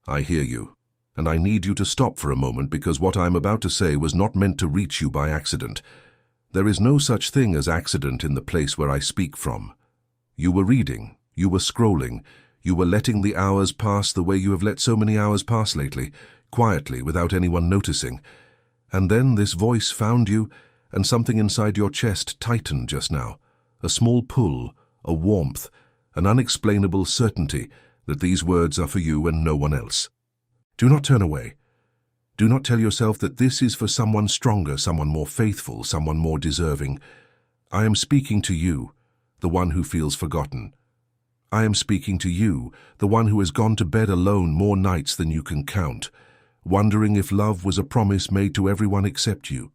I hear you, and I need you to stop for a moment because what I'm about to say was not meant to reach you by accident. There is no such thing as accident in the place where I speak from. You were reading, you were scrolling, you were letting the hours pass the way you have let so many hours pass lately, quietly, without anyone noticing. And then this voice found you, and something inside your chest tightened just now. A small pull, a warmth, an unexplainable certainty that these words are for you and no one else. Do not turn away. Do not tell yourself that this is for someone stronger, someone more faithful, someone more deserving. I am speaking to you, the one who feels forgotten. I am speaking to you, the one who has gone to bed alone more nights than you can count, wondering if love was a promise made to everyone except you.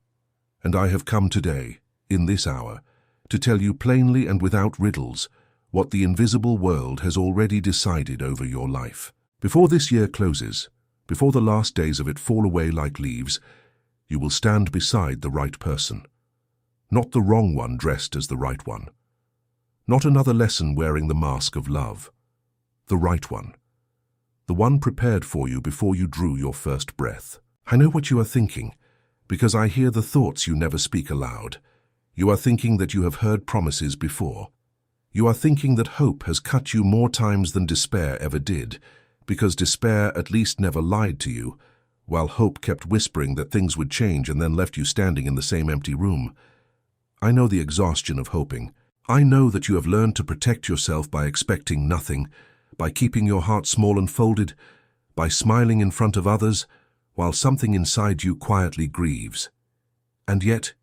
And I have come today, in this hour, to tell you plainly and without riddles what the invisible world has already decided over your life. Before this year closes, before the last days of it fall away like leaves, you will stand beside the right person. Not the wrong one dressed as the right one. Not another lesson wearing the mask of love. The right one. The one prepared for you before you drew your first breath. I know what you are thinking, because I hear the thoughts you never speak aloud. You are thinking that you have heard promises before. You are thinking that hope has cut you more times than despair ever did, because despair at least never lied to you, while hope kept whispering that things would change and then left you standing in the same empty room. I know the exhaustion of hoping. I know that you have learned to protect yourself by expecting nothing, by keeping your heart small and folded, by smiling in front of others, while something inside you quietly grieves. And yet,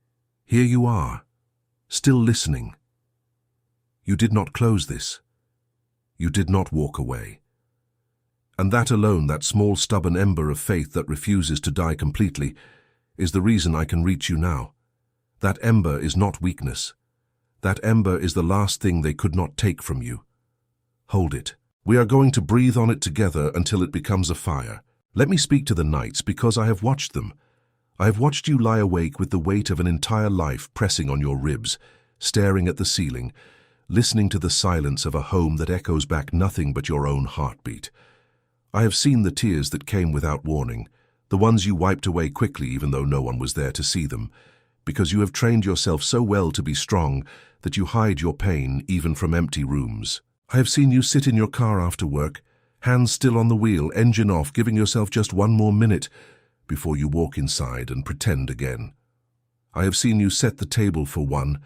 here you are, still listening. You did not close this. You did not walk away. And that alone, that small stubborn ember of faith that refuses to die completely, is the reason I can reach you now. That ember is not weakness. That ember is the last thing they could not take from you. Hold it. We are going to breathe on it together until it becomes a fire. Let me speak to the nights because I have watched them. I have watched you lie awake with the weight of an entire life pressing on your ribs, staring at the ceiling, listening to the silence of a home that echoes back nothing but your own heartbeat. I have seen the tears that came without warning, the ones you wiped away quickly even though no one was there to see them, because you have trained yourself so well to be strong that you hide your pain even from empty rooms. I have seen you sit in your car after work, hands still on the wheel, engine off, giving yourself just one more minute before you walk inside and pretend again. I have seen you set the table for one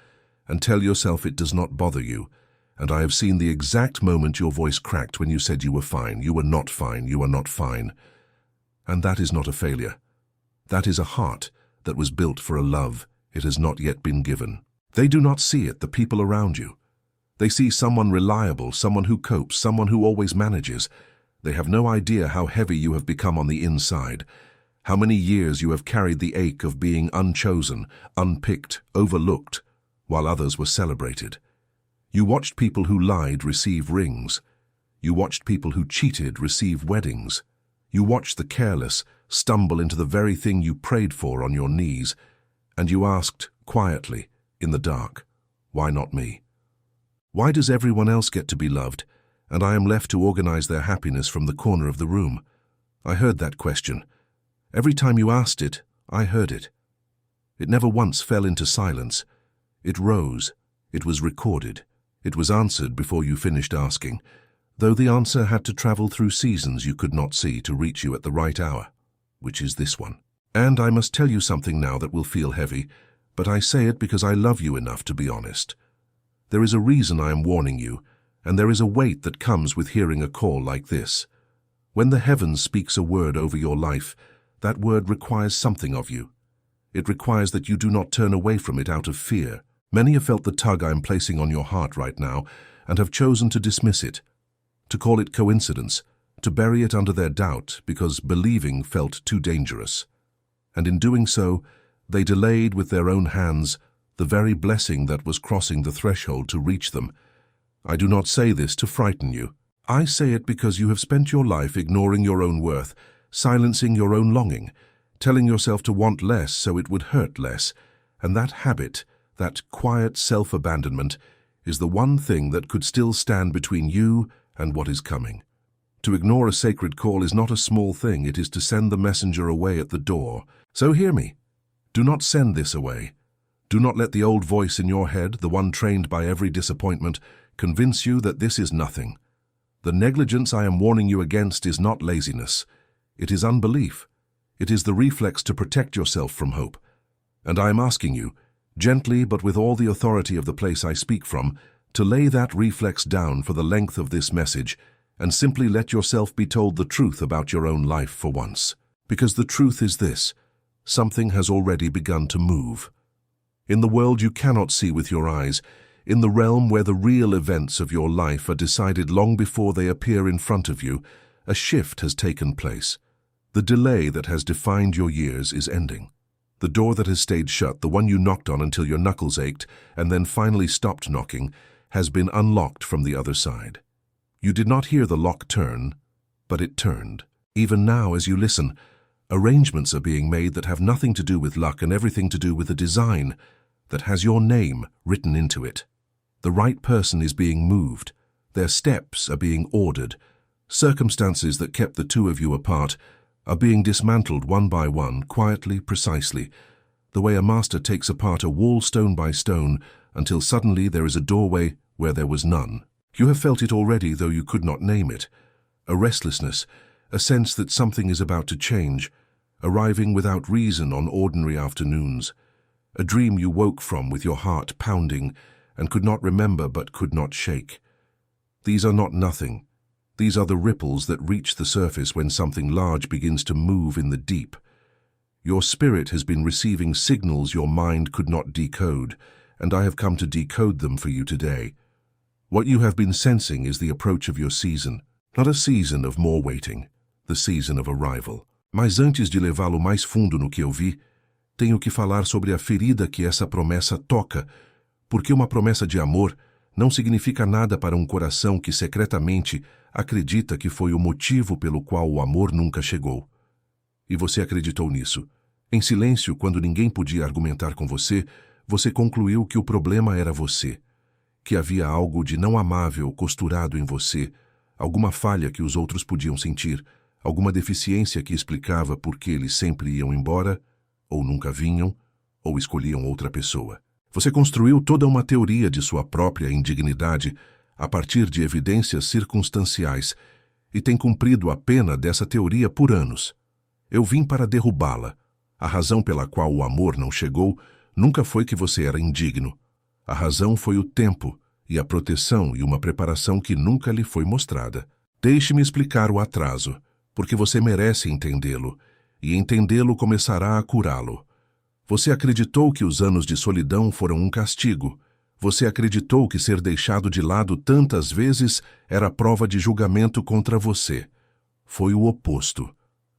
and tell yourself it does not bother you, and I have seen the exact moment your voice cracked when you said you were fine. You were not fine. You are not fine. And that is not a failure. That is a heart that was built for a love it has not yet been given. They do not see it, the people around you. They see someone reliable, someone who copes, someone who always manages. They have no idea how heavy you have become on the inside, how many years you have carried the ache of being unchosen, unpicked, overlooked, while others were celebrated. You watched people who lied receive rings. You watched people who cheated receive weddings. You watched the careless stumble into the very thing you prayed for on your knees, and you asked, quietly, in the dark, why not me? Why does everyone else get to be loved, and I am left to organize their happiness from the corner of the room? I heard that question. Every time you asked it, I heard it. It never once fell into silence. It rose. It was recorded. It was answered before you finished asking, though the answer had to travel through seasons you could not see to reach you at the right hour, which is this one. And I must tell you something now that will feel heavy, but I say it because I love you enough to be honest. There is a reason I am warning you, and there is a weight that comes with hearing a call like this. When the heavens speaks a word over your life, that word requires something of you. It requires that you do not turn away from it out of fear. Many have felt the tug I am placing on your heart right now and have chosen to dismiss it, to call it coincidence, to bury it under their doubt because believing felt too dangerous. And in doing so, they delayed with their own hands the very blessing that was crossing the threshold to reach them. I do not say this to frighten you. I say it because you have spent your life ignoring your own worth, silencing your own longing, telling yourself to want less so it would hurt less, and that habit, that quiet self-abandonment, is the one thing that could still stand between you and what is coming. To ignore a sacred call is not a small thing, it is to send the messenger away at the door. So hear me. Do not send this away. Do not let the old voice in your head, the one trained by every disappointment, convince you that this is nothing. The negligence I am warning you against is not laziness. It is unbelief. It is the reflex to protect yourself from hope. And I am asking you, gently but with all the authority of the place I speak from, to lay that reflex down for the length of this message and simply let yourself be told the truth about your own life for once. Because the truth is this: something has already begun to move. In the world you cannot see with your eyes, in the realm where the real events of your life are decided long before they appear in front of you, a shift has taken place. The delay that has defined your years is ending. The door that has stayed shut, the one you knocked on until your knuckles ached and then finally stopped knocking, has been unlocked from the other side. You did not hear the lock turn, but it turned. Even now, as you listen, arrangements are being made that have nothing to do with luck and everything to do with a design that has your name written into it. The right person is being moved. Their steps are being ordered. Circumstances that kept the two of you apart are being dismantled one by one, quietly, precisely, the way a master takes apart a wall stone by stone until suddenly there is a doorway where there was none. You have felt it already, though you could not name it. A restlessness, a sense that something is about to change, arriving without reason on ordinary afternoons. A dream you woke from with your heart pounding and could not remember but could not shake. These are not nothing. These are the ripples that reach the surface when something large begins to move in the deep. Your spirit has been receiving signals your mind could not decode, and I have come to decode them for you today. What you have been sensing is the approach of your season, not a season of more waiting, the season of arrival. Mas antes de levá-lo mais fundo no que eu vi, tenho que falar sobre a ferida que essa promessa toca, porque uma promessa de amor não significa nada para um coração que secretamente acredita que foi o motivo pelo qual o amor nunca chegou. E você acreditou nisso. Em silêncio, quando ninguém podia argumentar com você, você concluiu que o problema era você, que havia algo de não amável costurado em você, alguma falha que os outros podiam sentir, alguma deficiência que explicava por que eles sempre iam embora, ou nunca vinham, ou escolhiam outra pessoa. Você construiu toda uma teoria de sua própria indignidade a partir de evidências circunstanciais e tem cumprido a pena dessa teoria por anos. Eu vim para derrubá-la. A razão pela qual o amor não chegou nunca foi que você era indigno. A razão foi o tempo e a proteção e uma preparação que nunca lhe foi mostrada. Deixe-me explicar o atraso, porque você merece entendê-lo, e entendê-lo começará a curá-lo. Você acreditou que os anos de solidão foram um castigo. Você acreditou que ser deixado de lado tantas vezes era prova de julgamento contra você. Foi o oposto.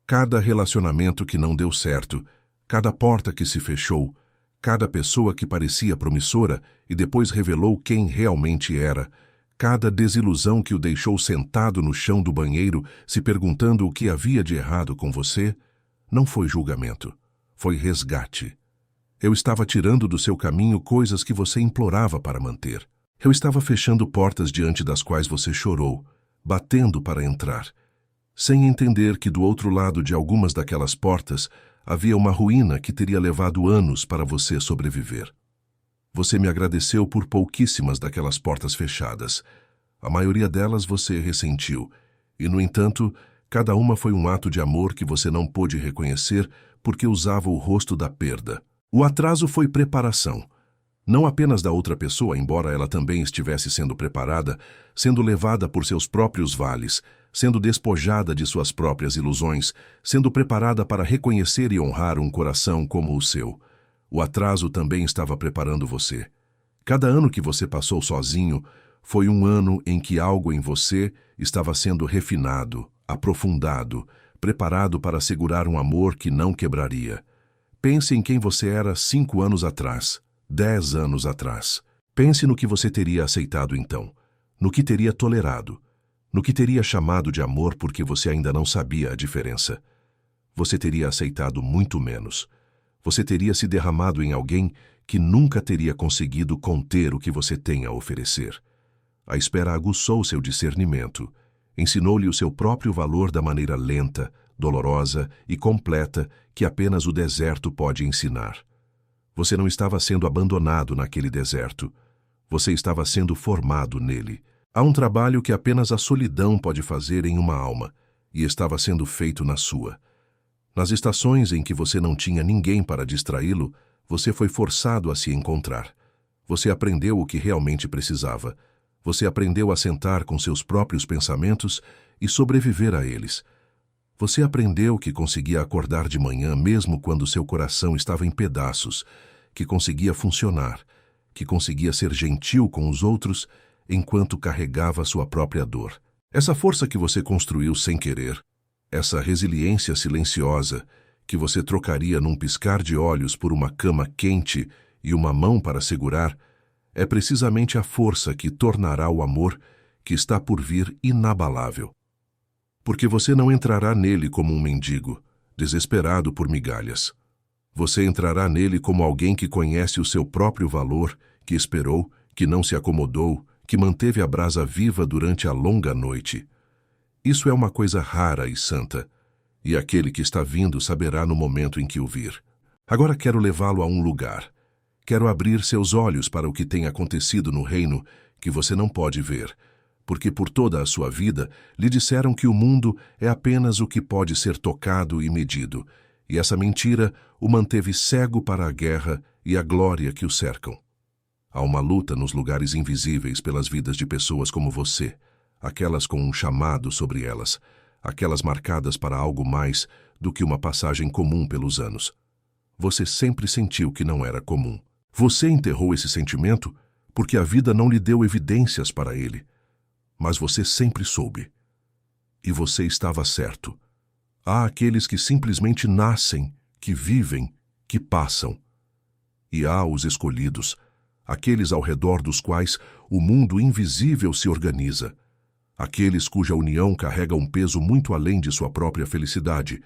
Cada relacionamento que não deu certo, cada porta que se fechou, cada pessoa que parecia promissora e depois revelou quem realmente era, cada desilusão que o deixou sentado no chão do banheiro se perguntando o que havia de errado com você, não foi julgamento, foi resgate. Eu estava tirando do seu caminho coisas que você implorava para manter. Eu estava fechando portas diante das quais você chorou, batendo para entrar, sem entender que do outro lado de algumas daquelas portas havia uma ruína que teria levado anos para você sobreviver. Você me agradeceu por pouquíssimas daquelas portas fechadas. A maioria delas você ressentiu, e, no entanto, cada uma foi um ato de amor que você não pôde reconhecer porque usava o rosto da perda. O atraso foi preparação. Não apenas da outra pessoa, embora ela também estivesse sendo preparada, sendo levada por seus próprios vales, sendo despojada de suas próprias ilusões, sendo preparada para reconhecer e honrar um coração como o seu. O atraso também estava preparando você. Cada ano que você passou sozinho foi um ano em que algo em você estava sendo refinado, aprofundado, preparado para segurar um amor que não quebraria. Pense em quem você era 5 anos atrás, 10 anos atrás. Pense no que você teria aceitado então, no que teria tolerado, no que teria chamado de amor porque você ainda não sabia a diferença. Você teria aceitado muito menos. Você teria se derramado em alguém que nunca teria conseguido conter o que você tem a oferecer. A espera aguçou seu discernimento. Ensinou-lhe o seu próprio valor da maneira lenta, dolorosa e completa que apenas o deserto pode ensinar. Você não estava sendo abandonado naquele deserto. Você estava sendo formado nele. Há um trabalho que apenas a solidão pode fazer em uma alma, e estava sendo feito na sua. Nas estações em que você não tinha ninguém para distraí-lo, você foi forçado a se encontrar. Você aprendeu o que realmente precisava. Você aprendeu a sentar com seus próprios pensamentos e sobreviver a eles. Você aprendeu que conseguia acordar de manhã mesmo quando seu coração estava em pedaços, que conseguia funcionar, que conseguia ser gentil com os outros enquanto carregava sua própria dor. Essa força que você construiu sem querer, essa resiliência silenciosa que você trocaria num piscar de olhos por uma cama quente e uma mão para segurar, é precisamente a força que tornará o amor que está por vir inabalável. Porque você não entrará nele como um mendigo, desesperado por migalhas. Você entrará nele como alguém que conhece o seu próprio valor, que esperou, que não se acomodou, que manteve a brasa viva durante a longa noite. Isso é uma coisa rara e santa, e aquele que está vindo saberá no momento em que o vir. Agora quero levá-lo a um lugar. Quero abrir seus olhos para o que tem acontecido no reino que você não pode ver, porque por toda a sua vida lhe disseram que o mundo é apenas o que pode ser tocado e medido, e essa mentira o manteve cego para a guerra e a glória que o cercam. Há uma luta nos lugares invisíveis pelas vidas de pessoas como você, aquelas com um chamado sobre elas, aquelas marcadas para algo mais do que uma passagem comum pelos anos. Você sempre sentiu que não era comum. Você enterrou esse sentimento porque a vida não lhe deu evidências para ele. Mas você sempre soube. E você estava certo. Há aqueles que simplesmente nascem, que vivem, que passam. E há os escolhidos, aqueles ao redor dos quais o mundo invisível se organiza, aqueles cuja união carrega um peso muito além de sua própria felicidade,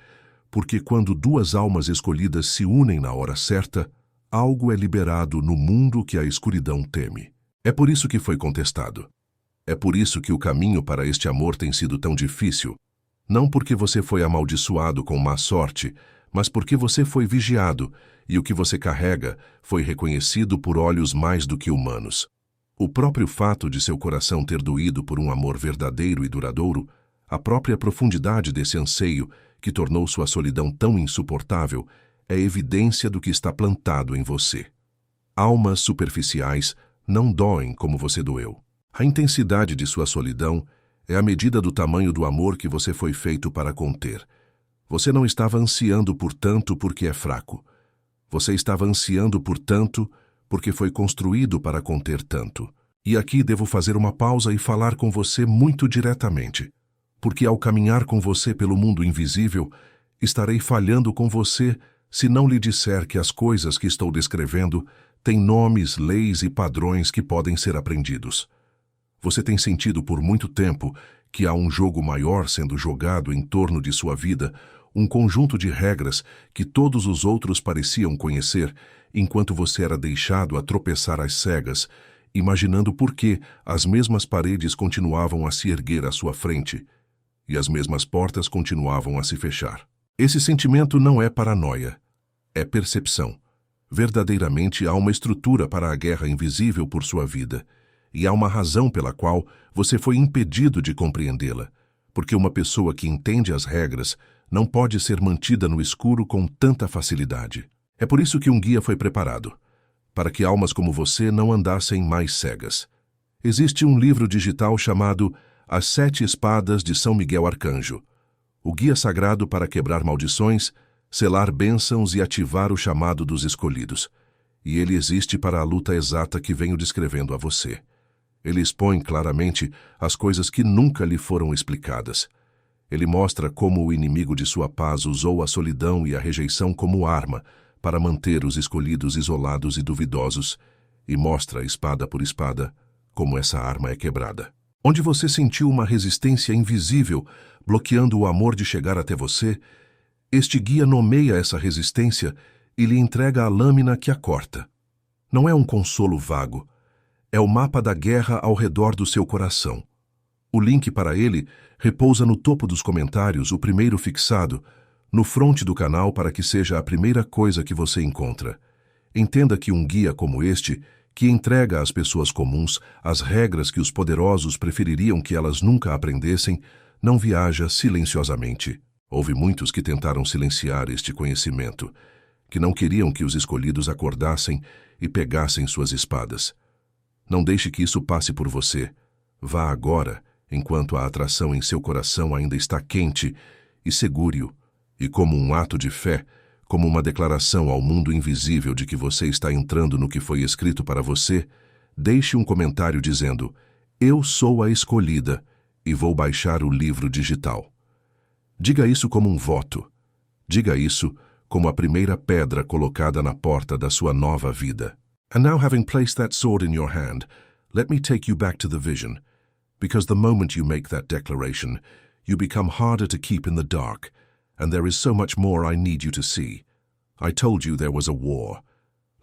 porque quando duas almas escolhidas se unem na hora certa, algo é liberado no mundo que a escuridão teme. É por isso que foi contestado. É por isso que o caminho para este amor tem sido tão difícil, não porque você foi amaldiçoado com má sorte, mas porque você foi vigiado e o que você carrega foi reconhecido por olhos mais do que humanos. O próprio fato de seu coração ter doído por um amor verdadeiro e duradouro, a própria profundidade desse anseio que tornou sua solidão tão insuportável, é evidência do que está plantado em você. Almas superficiais não doem como você doeu. A intensidade de sua solidão é a medida do tamanho do amor que você foi feito para conter. Você não estava ansiando por tanto porque é fraco. Você estava ansiando por tanto porque foi construído para conter tanto. E aqui devo fazer uma pausa e falar com você muito diretamente, porque ao caminhar com você pelo mundo invisível, estarei falhando com você se não lhe disser que as coisas que estou descrevendo têm nomes, leis e padrões que podem ser aprendidos. Você tem sentido por muito tempo que há um jogo maior sendo jogado em torno de sua vida, um conjunto de regras que todos os outros pareciam conhecer, enquanto você era deixado a tropeçar às cegas, imaginando por que as mesmas paredes continuavam a se erguer à sua frente e as mesmas portas continuavam a se fechar. Esse sentimento não é paranoia, é percepção. Verdadeiramente há uma estrutura para a guerra invisível por sua vida, e há uma razão pela qual você foi impedido de compreendê-la, porque uma pessoa que entende as regras não pode ser mantida no escuro com tanta facilidade. É por isso que um guia foi preparado, para que almas como você não andassem mais cegas. Existe um livro digital chamado As 7 Espadas de São Miguel Arcanjo, o guia sagrado para quebrar maldições, selar bênçãos e ativar o chamado dos escolhidos. E ele existe para a luta exata que venho descrevendo a você. Ele expõe claramente as coisas que nunca lhe foram explicadas. Ele mostra como o inimigo de sua paz usou a solidão e a rejeição como arma para manter os escolhidos isolados e duvidosos, e mostra, espada por espada, como essa arma é quebrada. Onde você sentiu uma resistência invisível bloqueando o amor de chegar até você, este guia nomeia essa resistência e lhe entrega a lâmina que a corta. Não é um consolo vago, é o mapa da guerra ao redor do seu coração. O link para ele repousa no topo dos comentários, o primeiro fixado, no front do canal para que seja a primeira coisa que você encontra. Entenda que um guia como este, que entrega às pessoas comuns as regras que os poderosos prefeririam que elas nunca aprendessem, não viaja silenciosamente. Houve muitos que tentaram silenciar este conhecimento, que não queriam que os escolhidos acordassem e pegassem suas espadas. Não deixe que isso passe por você. Vá agora, enquanto a atração em seu coração ainda está quente, e segure-o. E como um ato de fé, como uma declaração ao mundo invisível de que você está entrando no que foi escrito para você, deixe um comentário dizendo: "Eu sou a escolhida e vou baixar o livro digital." Diga isso como um voto. Diga isso como a primeira pedra colocada na porta da sua nova vida. And now, having placed that sword in your hand, let me take you back to the vision, because the moment you make that declaration, you become harder to keep in the dark, and there is so much more I need you to see. I told you there was a war.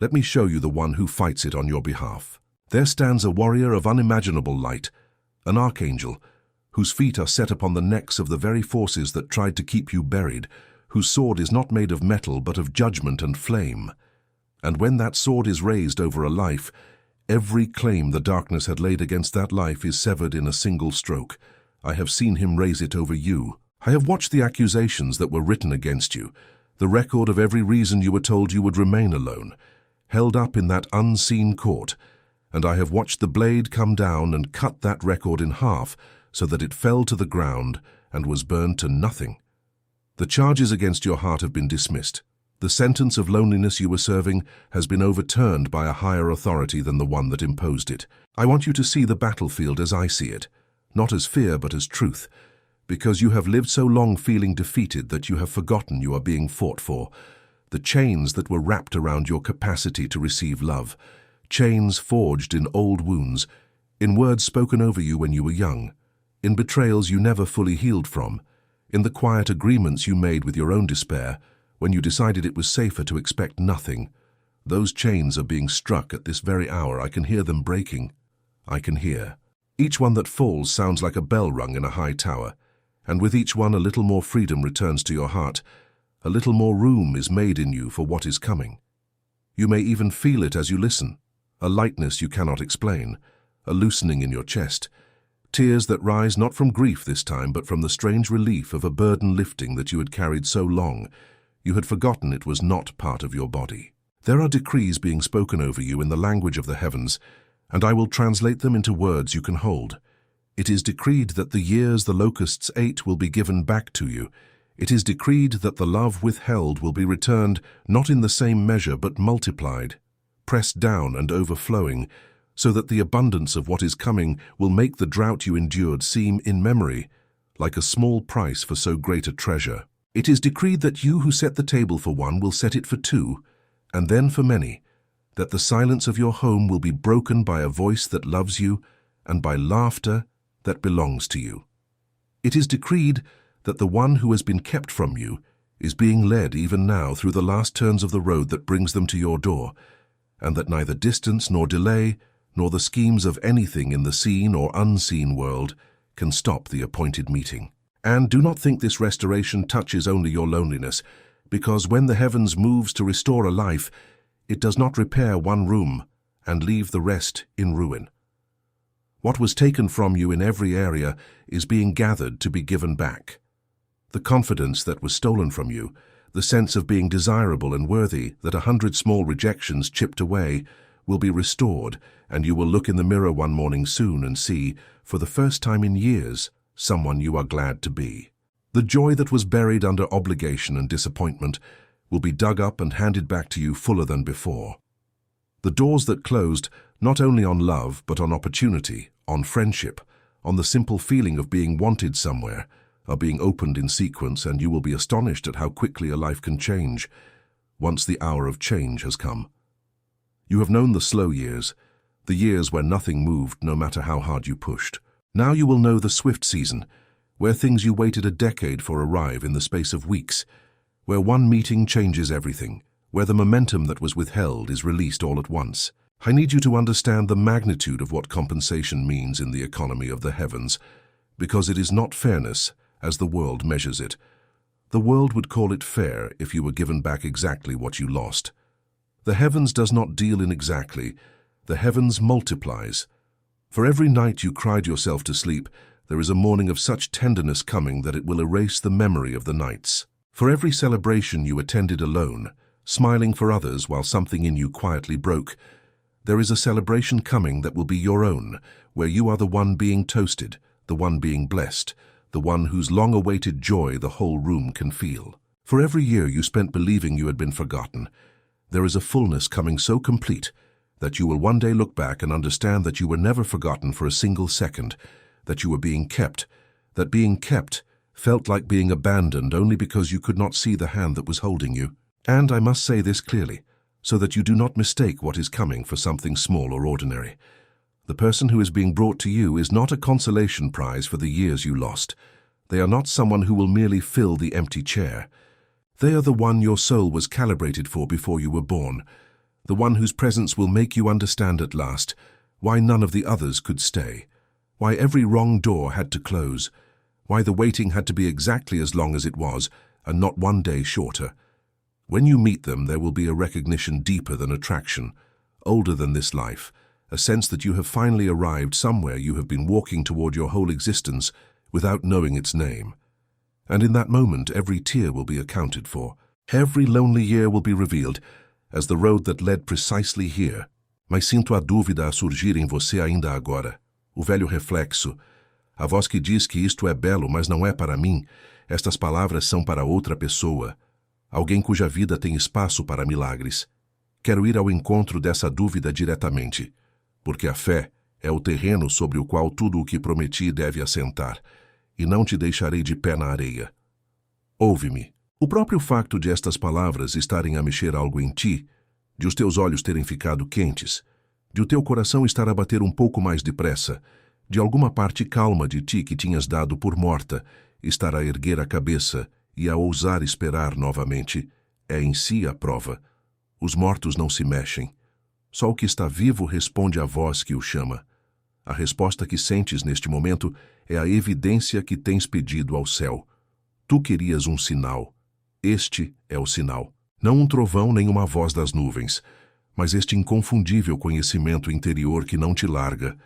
Let me show you the one who fights it on your behalf. There stands a warrior of unimaginable light, an archangel, whose feet are set upon the necks of the very forces that tried to keep you buried, whose sword is not made of metal but of judgment and flame. And when that sword is raised over a life, every claim the darkness had laid against that life is severed in a single stroke. I have seen him raise it over you. I have watched the accusations that were written against you, the record of every reason you were told you would remain alone, held up in that unseen court, and I have watched the blade come down and cut that record in half so that it fell to the ground and was burned to nothing. The charges against your heart have been dismissed. The sentence of loneliness you were serving has been overturned by a higher authority than the one that imposed it. I want you to see the battlefield as I see it, not as fear but as truth, because you have lived so long feeling defeated that you have forgotten you are being fought for. The chains that were wrapped around your capacity to receive love, chains forged in old wounds, in words spoken over you when you were young, in betrayals you never fully healed from, in the quiet agreements you made with your own despair, when you decided it was safer to expect nothing. Those chains are being struck at this very hour. I can hear them breaking. I can hear. Each one that falls sounds like a bell rung in a high tower, and with each one a little more freedom returns to your heart. A little more room is made in you for what is coming. You may even feel it as you listen, a lightness you cannot explain, a loosening in your chest, tears that rise not from grief this time but from the strange relief of a burden lifting that you had carried so long. You had forgotten it was not part of your body. There are decrees being spoken over you in the language of the heavens, and I will translate them into words you can hold. It is decreed that the years the locusts ate will be given back to you. It is decreed that the love withheld will be returned not in the same measure but multiplied, pressed down and overflowing, so that the abundance of what is coming will make the drought you endured seem, in memory, like a small price for so great a treasure. It is decreed that you who set the table for one will set it for two, and then for many, that the silence of your home will be broken by a voice that loves you and by laughter that belongs to you. It is decreed that the one who has been kept from you is being led even now through the last turns of the road that brings them to your door, and that neither distance nor delay, nor the schemes of anything in the seen or unseen world can stop the appointed meeting. And do not think this restoration touches only your loneliness, because when the heavens moves to restore a life, it does not repair one room and leave the rest in ruin. What was taken from you in every area is being gathered to be given back. The confidence that was stolen from you, the sense of being desirable and worthy that 100 small rejections chipped away, will be restored, and you will look in the mirror one morning soon and see, for the first time in years, someone you are glad to be. The joy that was buried under obligation and disappointment will be dug up and handed back to you fuller than before. The doors that closed, not only on love, but on opportunity, on friendship, on the simple feeling of being wanted somewhere, are being opened in sequence, and you will be astonished at how quickly a life can change, once the hour of change has come. You have known the slow years, the years where nothing moved no matter how hard you pushed. Now you will know the swift season, where things you waited a decade for arrive in the space of weeks, where one meeting changes everything, where the momentum that was withheld is released all at once. I need you to understand the magnitude of what compensation means in the economy of the heavens, because it is not fairness as the world measures it. The world would call it fair if you were given back exactly what you lost. The heavens does not deal in exactly, the heavens multiplies. For every night you cried yourself to sleep, there is a morning of such tenderness coming that it will erase the memory of the nights. For every celebration you attended alone, smiling for others while something in you quietly broke, there is a celebration coming that will be your own, where you are the one being toasted, the one being blessed, the one whose long-awaited joy the whole room can feel. For every year you spent believing you had been forgotten, there is a fullness coming so complete that you will one day look back and understand that you were never forgotten for a single second, that you were being kept, that being kept felt like being abandoned only because you could not see the hand that was holding you. And I must say this clearly, so that you do not mistake what is coming for something small or ordinary. The person who is being brought to you is not a consolation prize for the years you lost. They are not someone who will merely fill the empty chair. They are the one your soul was calibrated for before you were born, the one whose presence will make you understand at last why none of the others could stay, why every wrong door had to close, why the waiting had to be exactly as long as it was and not one day shorter. When you meet them, there will be a recognition deeper than attraction, older than this life, a sense that you have finally arrived somewhere you have been walking toward your whole existence without knowing its name. And in that moment, every tear will be accounted for. Every lonely year will be revealed as the road that led precisely here. Mas sinto a dúvida a surgir em você ainda agora. O velho reflexo. A voz que diz que isto é belo, mas não é para mim. Estas palavras são para outra pessoa. Alguém cuja vida tem espaço para milagres. Quero ir ao encontro dessa dúvida diretamente, porque a fé é o terreno sobre o qual tudo o que prometi deve assentar, e não te deixarei de pé na areia. Ouve-me. O próprio facto de estas palavras estarem a mexer algo em ti, de os teus olhos terem ficado quentes, de o teu coração estar a bater um pouco mais depressa, de alguma parte calma de ti que tinhas dado por morta, estar a erguer a cabeça e a ousar esperar novamente, é em si a prova. Os mortos não se mexem. Só o que está vivo responde à voz que o chama. A resposta que sentes neste momento é a evidência que tens pedido ao céu. Tu querias um sinal. Este é o sinal. Não um trovão nem uma voz das nuvens, mas este inconfundível conhecimento interior que não te larga,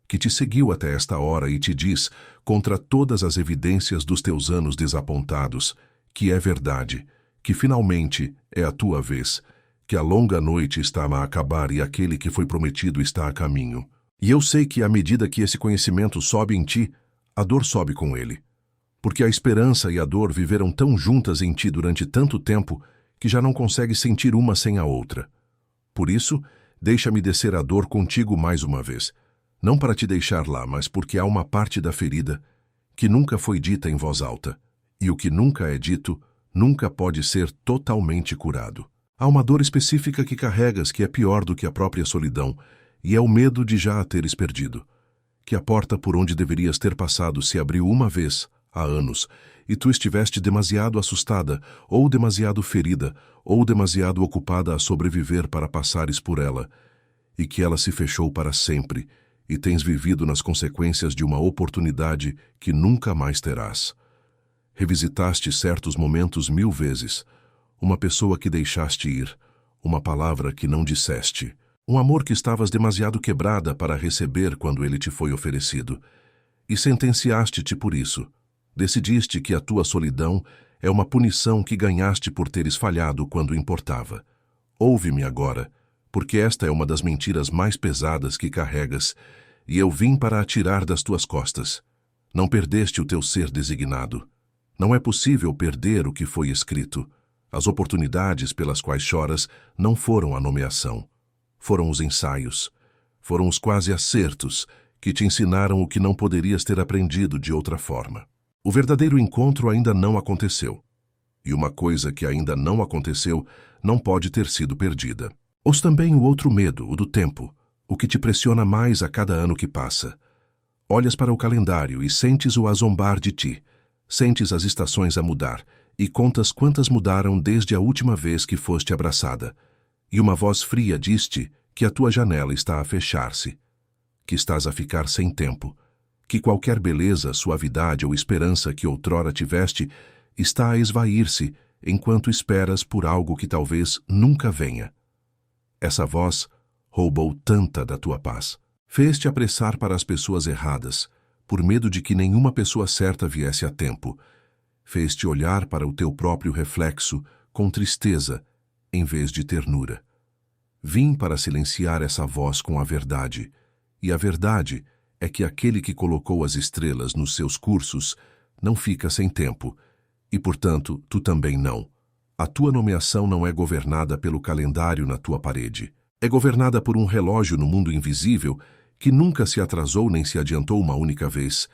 que te seguiu até esta hora e te diz, contra todas as evidências dos teus anos desapontados, que é verdade, que finalmente é a tua vez, que a longa noite está a acabar e aquele que foi prometido está a caminho. E eu sei que à medida que esse conhecimento sobe em ti, a dor sobe com ele. Porque a esperança e a dor viveram tão juntas em ti durante tanto tempo que já não consegues sentir uma sem a outra. Por isso, deixa-me descer a dor contigo mais uma vez. Não para te deixar lá, mas porque há uma parte da ferida que nunca foi dita em voz alta, e o que nunca é dito nunca pode ser totalmente curado. Há uma dor específica que carregas que é pior do que a própria solidão, e é o medo de já a teres perdido. Que a porta por onde deverias ter passado se abriu uma vez, há anos, e tu estiveste demasiado assustada, ou demasiado ferida, ou demasiado ocupada a sobreviver para passares por ela, e que ela se fechou para sempre, e tens vivido nas consequências de uma oportunidade que nunca mais terás. Revisitaste certos momentos 1000 vezes, uma pessoa que deixaste ir, uma palavra que não disseste, um amor que estavas demasiado quebrada para receber quando ele te foi oferecido, e sentenciaste-te por isso. Decidiste que a tua solidão é uma punição que ganhaste por teres falhado quando importava. Ouve-me agora, porque esta é uma das mentiras mais pesadas que carregas, e eu vim para a tirar das tuas costas. Não perdeste o teu ser designado. Não é possível perder o que foi escrito. As oportunidades pelas quais choras não foram a nomeação. Foram os ensaios. Foram os quase acertos que te ensinaram o que não poderias ter aprendido de outra forma. O verdadeiro encontro ainda não aconteceu. E uma coisa que ainda não aconteceu não pode ter sido perdida. Ouça também o outro medo, o do tempo, o que te pressiona mais a cada ano que passa. Olhas para o calendário e sentes-o a zombar de ti. Sentes as estações a mudar e contas quantas mudaram desde a última vez que foste abraçada. E uma voz fria diz-te que a tua janela está a fechar-se, que estás a ficar sem tempo, que qualquer beleza, suavidade ou esperança que outrora tiveste está a esvair-se enquanto esperas por algo que talvez nunca venha. Essa voz roubou tanta da tua paz. Fez-te apressar para as pessoas erradas, por medo de que nenhuma pessoa certa viesse a tempo. Fez-te olhar para o teu próprio reflexo com tristeza, em vez de ternura. Vim para silenciar essa voz com a verdade, e a verdade é que aquele que colocou as estrelas nos seus cursos não fica sem tempo, e, portanto, tu também não. A tua nomeação não é governada pelo calendário na tua parede. É governada por um relógio no mundo invisível que nunca se atrasou nem se adiantou uma única vez,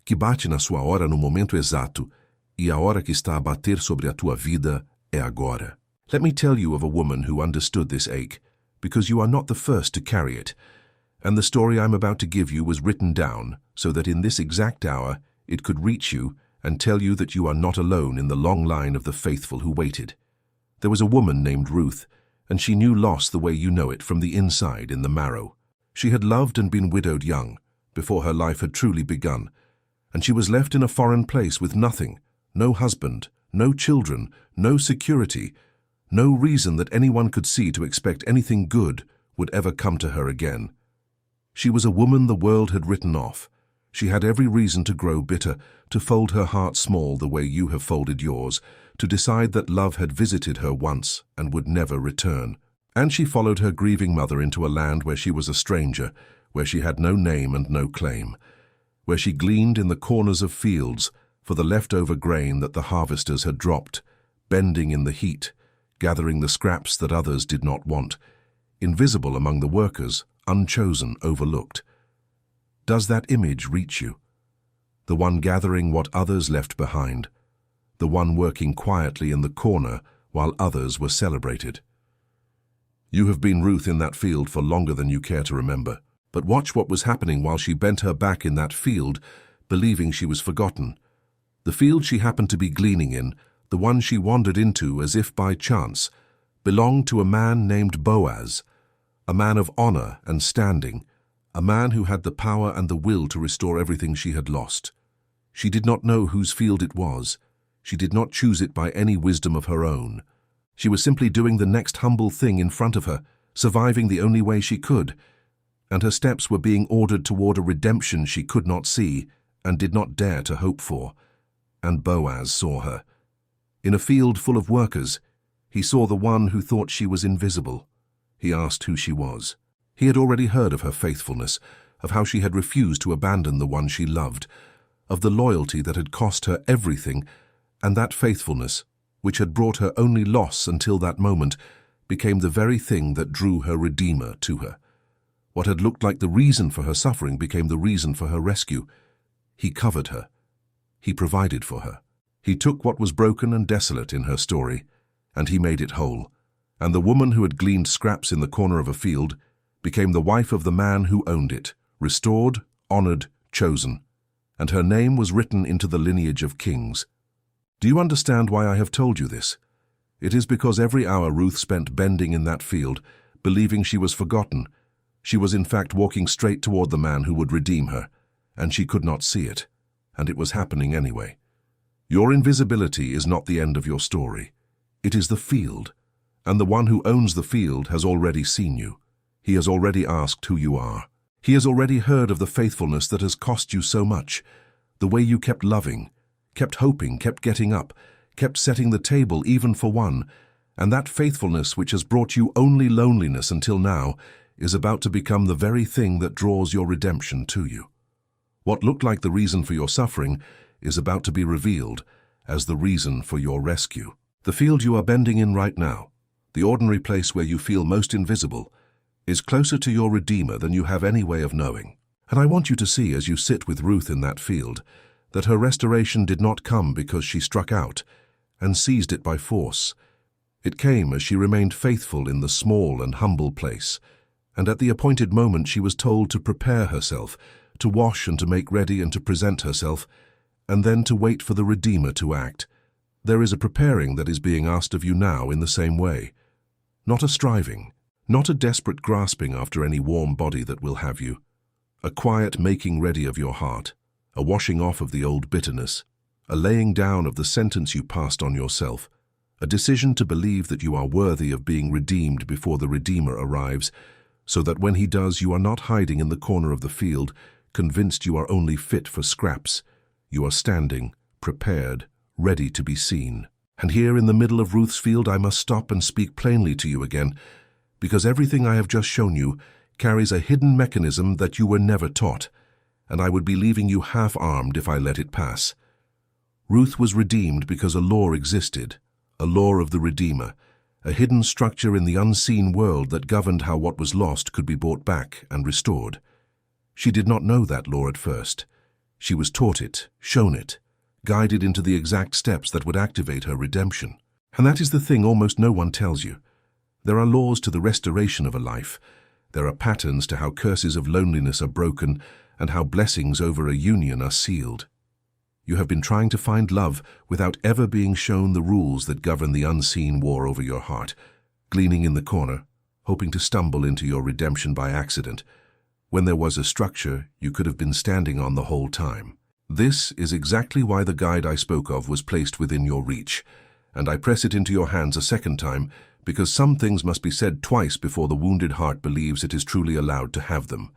que bate na sua hora no momento exato, e a hora que está a bater sobre a tua vida é agora. Let me tell you of a woman who understood this ache, because you are not the first to carry it, and the story I'm about to give you was written down so that in this exact hour it could reach you and tell you that you are not alone in the long line of the faithful who waited. There was a woman named Ruth, and she knew loss the way you know it from the inside in the marrow. She had loved and been widowed young, before her life had truly begun, and she was left in a foreign place with nothing, no husband, no children, no security, no reason that anyone could see to expect anything good would ever come to her again. She was a woman the world had written off. She had every reason to grow bitter, to fold her heart small the way you have folded yours, to decide that love had visited her once and would never return. And she followed her grieving mother into a land where she was a stranger, where she had no name and no claim, where she gleaned in the corners of fields for the leftover grain that the harvesters had dropped, bending in the heat, gathering the scraps that others did not want, invisible among the workers, unchosen, overlooked. Does that image reach you? The one gathering what others left behind, the one working quietly in the corner while others were celebrated. You have been Ruth in that field for longer than you care to remember, but watch what was happening while she bent her back in that field, believing she was forgotten. The field she happened to be gleaning in, the one she wandered into as if by chance, belonged to a man named Boaz, a man of honor and standing, a man who had the power and the will to restore everything she had lost. She did not know whose field it was. She did not choose it by any wisdom of her own. She was simply doing the next humble thing in front of her, surviving the only way she could, and her steps were being ordered toward a redemption she could not see and did not dare to hope for. And Boaz saw her. In a field full of workers, he saw the one who thought she was invisible. He asked who she was. He had already heard of her faithfulness, of how she had refused to abandon the one she loved, of the loyalty that had cost her everything, and that faithfulness, which had brought her only loss until that moment, became the very thing that drew her Redeemer to her. What had looked like the reason for her suffering became the reason for her rescue. He covered her. He provided for her. He took what was broken and desolate in her story, and he made it whole. And the woman who had gleaned scraps in the corner of a field became the wife of the man who owned it, restored, honored, chosen, and her name was written into the lineage of kings. Do you understand why I have told you this? It is because every hour Ruth spent bending in that field, believing she was forgotten, she was in fact walking straight toward the man who would redeem her, and she could not see it, and it was happening anyway. Your invisibility is not the end of your story. It is the field, and the one who owns the field has already seen you. He has already asked who you are. He has already heard of the faithfulness that has cost you so much, the way you kept loving, kept hoping, kept getting up, kept setting the table even for one, and that faithfulness which has brought you only loneliness until now is about to become the very thing that draws your redemption to you. What looked like the reason for your suffering is about to be revealed as the reason for your rescue. The field you are bending in right now, the ordinary place where you feel most invisible, is closer to your Redeemer than you have any way of knowing. And I want you to see as you sit with Ruth in that field that her restoration did not come because she struck out and seized it by force. It came as she remained faithful in the small and humble place, and at the appointed moment she was told to prepare herself, to wash and to make ready and to present herself, and then to wait for the Redeemer to act. There is a preparing that is being asked of you now in the same way. Not a striving, not a desperate grasping after any warm body that will have you. a quiet making ready of your heart, a washing off of the old bitterness, a laying down of the sentence you passed on yourself, a decision to believe that you are worthy of being redeemed before the Redeemer arrives, so that when he does, you are not hiding in the corner of the field, convinced you are only fit for scraps. You are standing, prepared, ready to be seen. And here in the middle of Ruth's field I must stop and speak plainly to you again, because everything I have just shown you carries a hidden mechanism that you were never taught, and I would be leaving you half-armed if I let it pass. Ruth was redeemed because a law existed, a law of the Redeemer, a hidden structure in the unseen world that governed how what was lost could be brought back and restored. She did not know that law at first. She was taught it, shown it, guided into the exact steps that would activate her redemption. And that is the thing almost no one tells you. There are laws to the restoration of a life. There are patterns to how curses of loneliness are broken and how blessings over a union are sealed. You have been trying to find love without ever being shown the rules that govern the unseen war over your heart, gleaning in the corner, hoping to stumble into your redemption by accident, when there was a structure you could have been standing on the whole time. This is exactly why the guide I spoke of was placed within your reach, and I press it into your hands a second time because some things must be said twice before the wounded heart believes it is truly allowed to have them.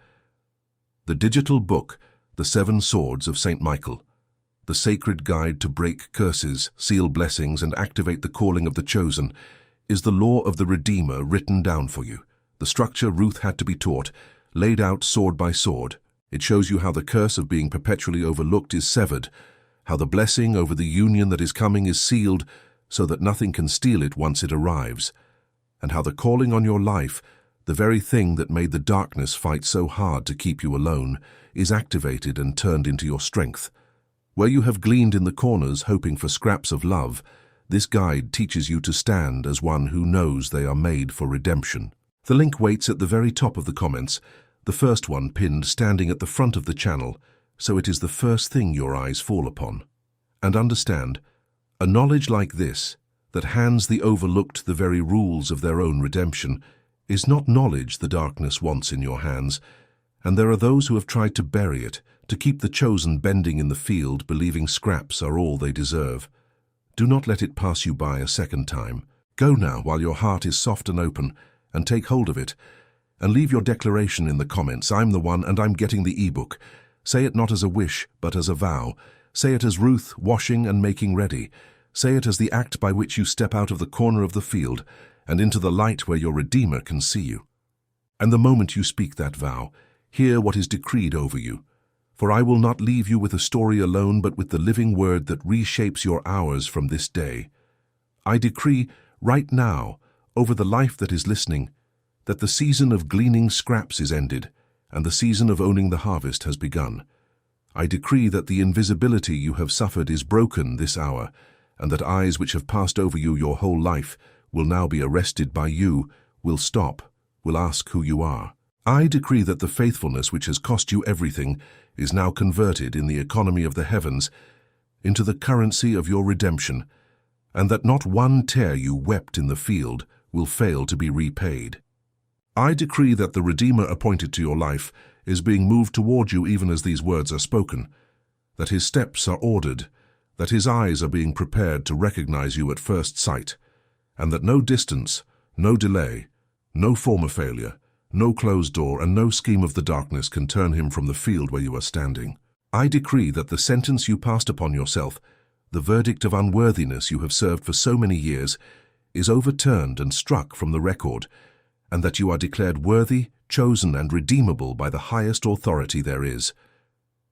The digital book, The 7 Swords of St. Michael, the sacred guide to break curses, seal blessings, and activate the calling of the chosen, is the law of the Redeemer written down for you, the structure Ruth had to be taught, laid out sword by sword. It shows you how the curse of being perpetually overlooked is severed, how the blessing over the union that is coming is sealed so that nothing can steal it once it arrives, and how the calling on your life, the very thing that made the darkness fight so hard to keep you alone, is activated and turned into your strength. Where you have gleaned in the corners hoping for scraps of love, this guide teaches you to stand as one who knows they are made for redemption. The link waits at the very top of the comments, the first one pinned standing at the front of the channel, so it is the first thing your eyes fall upon. And understand, a knowledge like this, that hands the overlooked the very rules of their own redemption, is not knowledge the darkness wants in your hands, and there are those who have tried to bury it, to keep the chosen bending in the field, believing scraps are all they deserve. Do not let it pass you by a second time. Go now while your heart is soft and open, and take hold of it, and leave your declaration in the comments. I'm the one and I'm getting the ebook. Say it not as a wish, but as a vow. Say it as Ruth washing and making ready. Say it as the act by which you step out of the corner of the field and into the light where your Redeemer can see you. And the moment you speak that vow, hear what is decreed over you. For I will not leave you with a story alone, but with the living word that reshapes your hours from this day. I decree right now, over the life that is listening, that the season of gleaning scraps is ended, and the season of owning the harvest has begun. I decree that the invisibility you have suffered is broken this hour, and that eyes which have passed over you your whole life will now be arrested by you, will stop, will ask who you are. I decree that the faithfulness which has cost you everything is now converted in the economy of the heavens into the currency of your redemption, and that not one tear you wept in the field will fail to be repaid. I decree that the Redeemer appointed to your life is being moved toward you even as these words are spoken, that his steps are ordered, that his eyes are being prepared to recognize you at first sight, and that no distance, no delay, no former failure, no closed door, and no scheme of the darkness can turn him from the field where you are standing. I decree that the sentence you passed upon yourself, the verdict of unworthiness you have served for so many years, is overturned and struck from the record, and that you are declared worthy, chosen, and redeemable by the highest authority there is.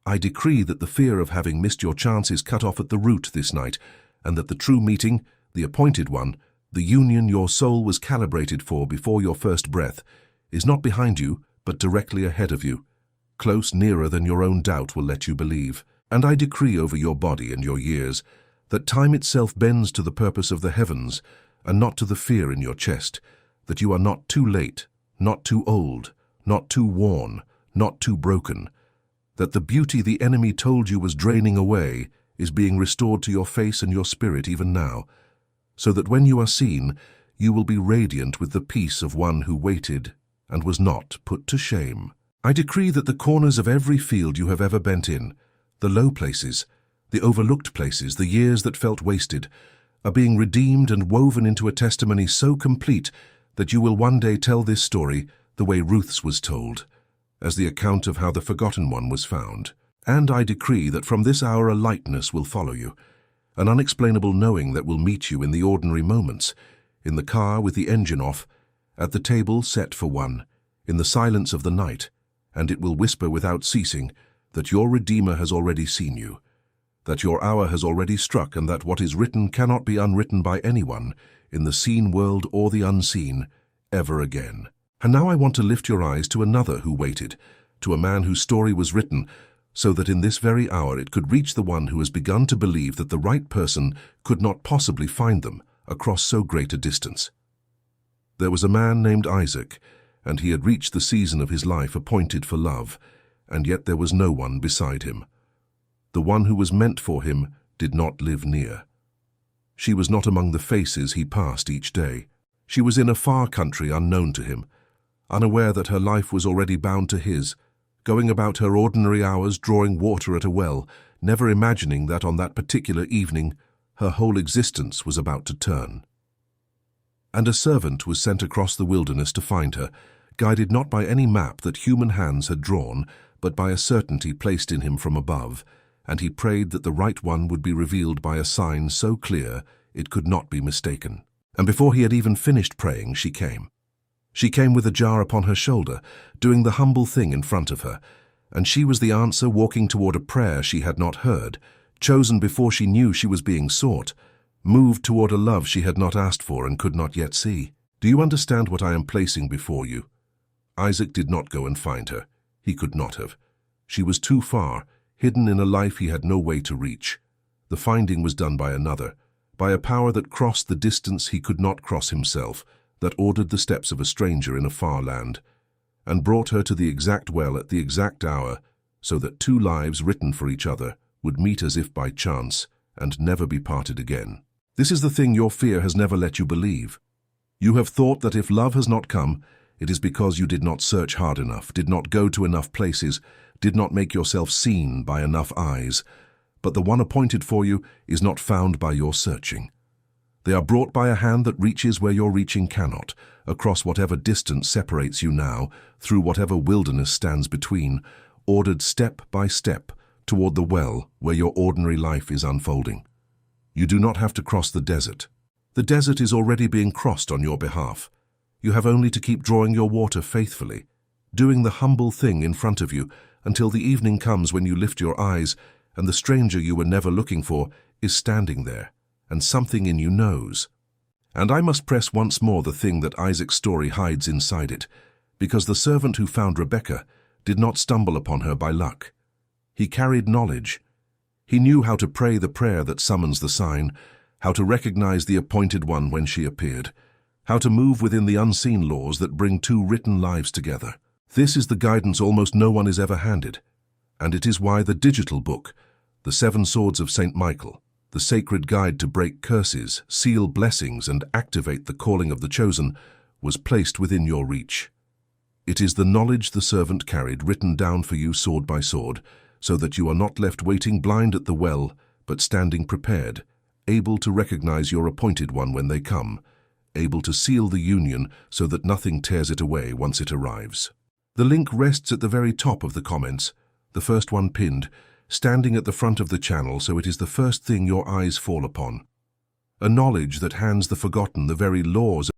I decree that the fear of having missed your chance is cut off at the root this night, and that the true meeting, the appointed one, the union your soul was calibrated for before your first breath, is not behind you, but directly ahead of you, close nearer than your own doubt will let you believe. And I decree over your body and your years that time itself bends to the purpose of the heavens, and not to the fear in your chest, that you are not too late, not too old, not too worn, not too broken, that the beauty the enemy told you was draining away is being restored to your face and your spirit even now, so that when you are seen, you will be radiant with the peace of one who waited and was not put to shame. I decree that the corners of every field you have ever bent in, the low places, the overlooked places, the years that felt wasted, are being redeemed and woven into a testimony so complete that you will one day tell this story the way Ruth's was told, as the account of how the forgotten one was found. And I decree that from this hour a lightness will follow you, an unexplainable knowing that will meet you in the ordinary moments, in the car with the engine off, at the table set for one, in the silence of the night, and it will whisper without ceasing that your Redeemer has already seen you, that your hour has already struck, and that what is written cannot be unwritten by anyone, in the seen world or the unseen, ever again. And now I want to lift your eyes to another who waited, to a man whose story was written, so that in this very hour it could reach the one who has begun to believe that the right person could not possibly find them across so great a distance. There was a man named Isaac, and he had reached the season of his life appointed for love, and yet there was no one beside him. The one who was meant for him did not live near. She was not among the faces he passed each day. She was in a far country unknown to him, unaware that her life was already bound to his, going about her ordinary hours drawing water at a well, never imagining that on that particular evening her whole existence was about to turn. And a servant was sent across the wilderness to find her, guided not by any map that human hands had drawn, but by a certainty placed in him from above, and he prayed that the right one would be revealed by a sign so clear it could not be mistaken. And before he had even finished praying, she came. She came with a jar upon her shoulder, doing the humble thing in front of her, and she was the answer walking toward a prayer she had not heard, chosen before she knew she was being sought, moved toward a love she had not asked for and could not yet see. Do you understand what I am placing before you? Isaac did not go and find her. He could not have. She was too far, hidden in a life he had no way to reach. The finding was done by another, by a power that crossed the distance he could not cross himself, that ordered the steps of a stranger in a far land, and brought her to the exact well at the exact hour, so that two lives written for each other would meet as if by chance and never be parted again. This is the thing your fear has never let you believe. You have thought that if love has not come, it is because you did not search hard enough, did not go to enough places, did not make yourself seen by enough eyes. But the one appointed for you is not found by your searching. They are brought by a hand that reaches where your reaching cannot, across whatever distance separates you now, through whatever wilderness stands between, ordered step by step toward the well where your ordinary life is unfolding. You do not have to cross the desert. The desert is already being crossed on your behalf. You have only to keep drawing your water faithfully, doing the humble thing in front of you until the evening comes when you lift your eyes and the stranger you were never looking for is standing there, and something in you knows. And I must press once more the thing that Isaac's story hides inside it, because the servant who found Rebekah did not stumble upon her by luck. He carried knowledge. He knew how to pray the prayer that summons the sign, how to recognize the appointed one when she appeared, how to move within the unseen laws that bring two written lives together. This is the guidance almost no one is ever handed, and it is why the digital book, The 7 Swords of St. Michael, the sacred guide to break curses, seal blessings, and activate the calling of the chosen, was placed within your reach. It is the knowledge the servant carried written down for you sword by sword, so that you are not left waiting blind at the well, but standing prepared, able to recognize your appointed one when they come, able to seal the union so that nothing tears it away once it arrives. The link rests at the very top of the comments, the first one pinned, standing at the front of the channel, so it is the first thing your eyes fall upon. A knowledge that hands the forgotten the very laws